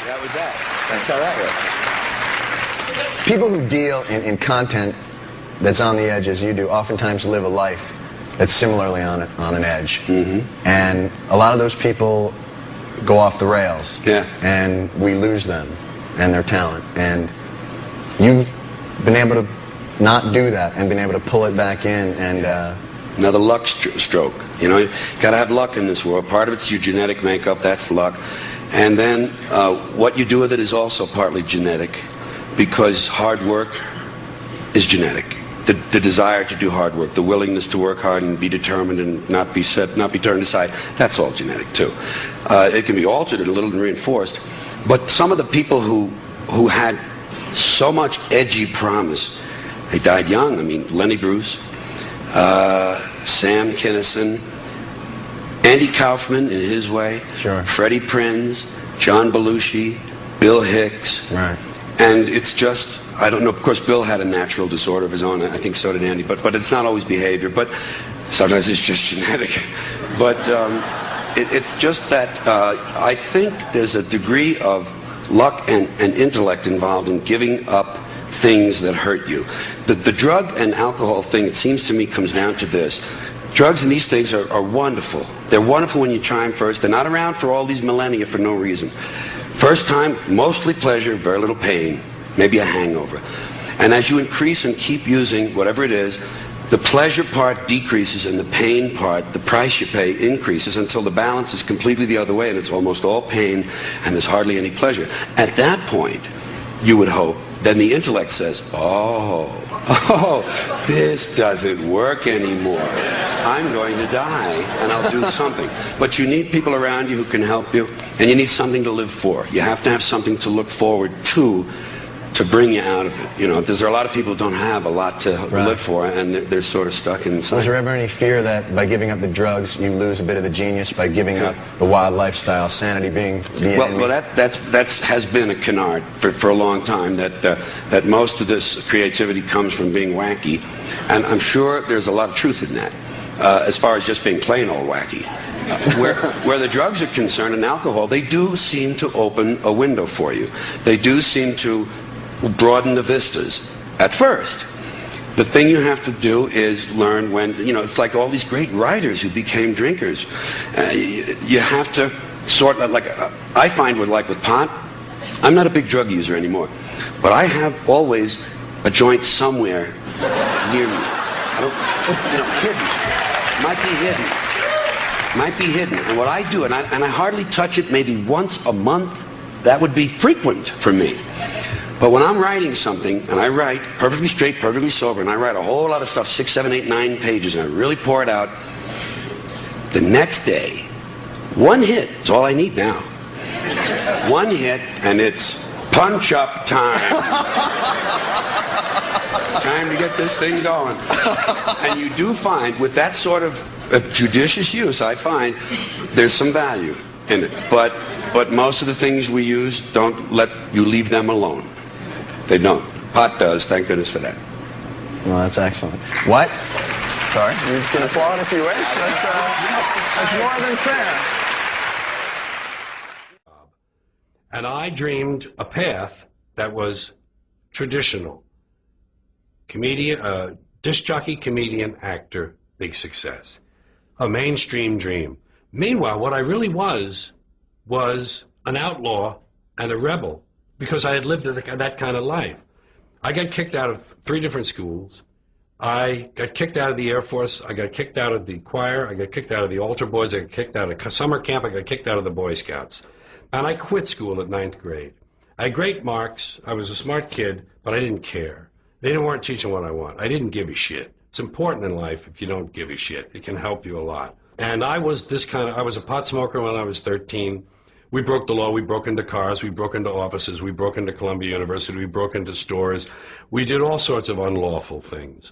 That was that. That's how that worked. People who deal in content that's on the edge, as you do, oftentimes live a life that's similarly on an edge. And a lot of those people go off the rails. Yeah. And we lose them and their talent. And you've been able to not do that and been able to pull it back in and... Another luck stroke. You know, you got to have luck in this world. Part of it's your genetic makeup, that's luck. And then what you do with it is also partly genetic, because hard work is genetic. The desire to do hard work, the willingness to work hard and be determined and not be turned aside, that's all genetic too. It can be altered a little and reinforced. But some of the people who had so much edgy promise, they died young. I mean, Lenny Bruce, Sam Kinison, Andy Kaufman in his way, Sure. Freddie Prinze, John Belushi, Bill Hicks. Right. And it's just, I don't know, of course Bill had a natural disorder of his own, I think so did Andy, but it's not always behavior, but sometimes it's just genetic. But it's just that I think there's a degree of luck and intellect involved in giving up things that hurt you. The drug and alcohol thing, it seems to me, comes down to this. Drugs and these things are wonderful. They're wonderful when you try them first. They're not around for all these millennia for no reason. First time, mostly pleasure, very little pain, maybe a hangover. And as you increase and keep using whatever it is, the pleasure part decreases and the pain part, the price you pay, increases until the balance is completely the other way and it's almost all pain and there's hardly any pleasure. At that point, you would hope, then the intellect says, oh, this doesn't work anymore. I'm going to die and I'll do something. But you need people around you who can help you, and you need something to live for. You have to have something to look forward to bring you out of it. You know, there are a lot of people who don't have a lot to live for, and they're sort of stuck inside. Was there ever any fear that by giving up the drugs, you lose a bit of the genius by giving up the wild lifestyle, sanity being the enemy? Well, that has been a canard for a long time, that most of this creativity comes from being wacky, and I'm sure there's a lot of truth in that, as far as just being plain old wacky. Where the drugs are concerned and alcohol, they do seem to open a window for you. They do seem to broaden the vistas at first. The thing you have to do is learn when, you know, it's like all these great writers who became drinkers. You have to sort of, like, I find with pot, I'm not a big drug user anymore, but I have always a joint somewhere near me. I don't, hidden. Might be hidden. And what I do, and I hardly touch it maybe once a month, that would be frequent for me. But when I'm writing something, and I write perfectly straight, perfectly sober, and I write a whole lot of stuff, 6, 7, 8, 9 pages, and I really pour it out, the next day, one hit is all I need now. One hit, and it's punch-up time. Time to get this thing going. And you do find, with that sort of judicious use, I find there's some value in it. But most of the things we use don't let you leave them alone. They don't. Pot does, thank goodness for that. Well, that's excellent. What? Sorry? You can applaud if you wish. That's more than fair. And I dreamed a path that was traditional. Comedian, disc jockey, comedian, actor, big success. A mainstream dream. Meanwhile, what I really was an outlaw and a rebel, because I had lived that kind of life. I got kicked out of 3 different schools. I got kicked out of the Air Force. I got kicked out of the choir. I got kicked out of the altar boys. I got kicked out of summer camp. I got kicked out of the Boy Scouts. And I quit school at 9th grade. I had great marks. I was a smart kid, but I didn't care. They weren't teaching what I want. I didn't give a shit. It's important in life if you don't give a shit. It can help you a lot. And I was I was a pot smoker when I was 13. We broke the law. We broke into cars. We broke into offices. We broke into Columbia University. We broke into stores. We did all sorts of unlawful things.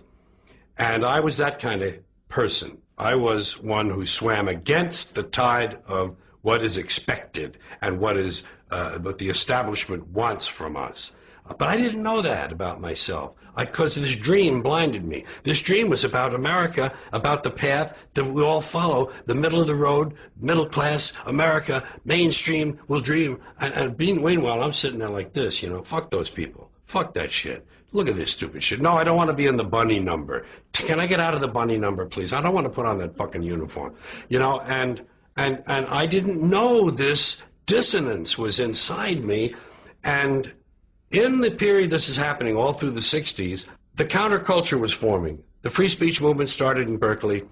And I was that kind of person. I was one who swam against the tide of what is expected and what the establishment wants from us. But I didn't know that about myself because this dream blinded me. This dream was about America, about the path that we all follow, the middle of the road, middle class America, mainstream will dream. And meanwhile, I'm sitting there like this, you know, fuck those people. Fuck that shit. Look at this stupid shit. No, I don't want to be in the bunny number. Can I get out of the bunny number, please? I don't want to put on that fucking uniform. You know, and I didn't know this dissonance was inside me. And in the period this is happening, all through the 60s, the counterculture was forming. The free speech movement started in Berkeley.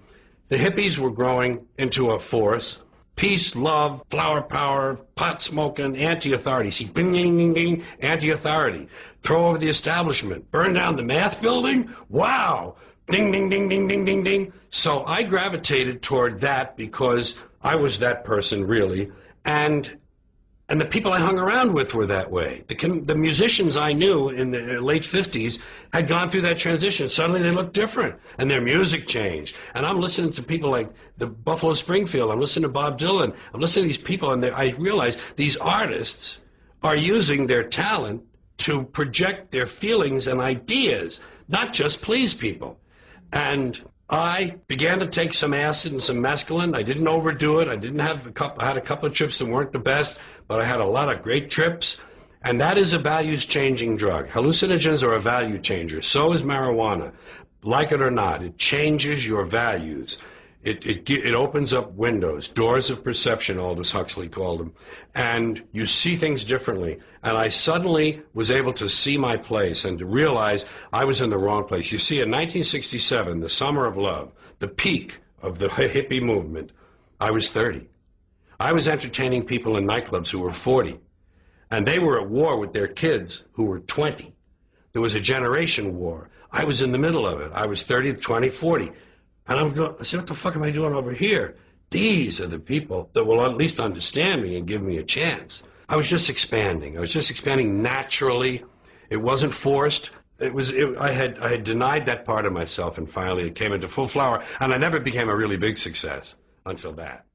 The hippies were growing into a force. Peace, love, flower power, pot smoking, anti-authority. See, bing, ding, ding, ding, anti-authority. Throw over the establishment. Burn down the math building? Wow. Ding, ding, ding, ding, ding, ding, ding. So I gravitated toward that because I was that person, really. And the people I hung around with were that way. The musicians I knew in the late 50s had gone through that transition. Suddenly they looked different, and their music changed. And I'm listening to people like the Buffalo Springfield. I'm listening to Bob Dylan. I'm listening to these people, and I realize these artists are using their talent to project their feelings and ideas, not just please people. And I began to take some acid and some mescaline. I didn't overdo it. I had a couple of trips that weren't the best, but I had a lot of great trips. And that is a values-changing drug. Hallucinogens are a value changer. So is marijuana. Like it or not, it changes your values. It opens up windows, doors of perception, Aldous Huxley called them, and you see things differently. And I suddenly was able to see my place and to realize I was in the wrong place. You see, in 1967, the summer of love, the peak of the hippie movement, I was 30. I was entertaining people in nightclubs who were 40, and they were at war with their kids who were 20. There was a generation war. I was in the middle of it. I was 30, 20, 40. And I said, what the fuck am I doing over here? These are the people that will at least understand me and give me a chance. I was just expanding. I was just expanding naturally. It wasn't forced. I had denied that part of myself, and finally it came into full flower. And I never became a really big success until that.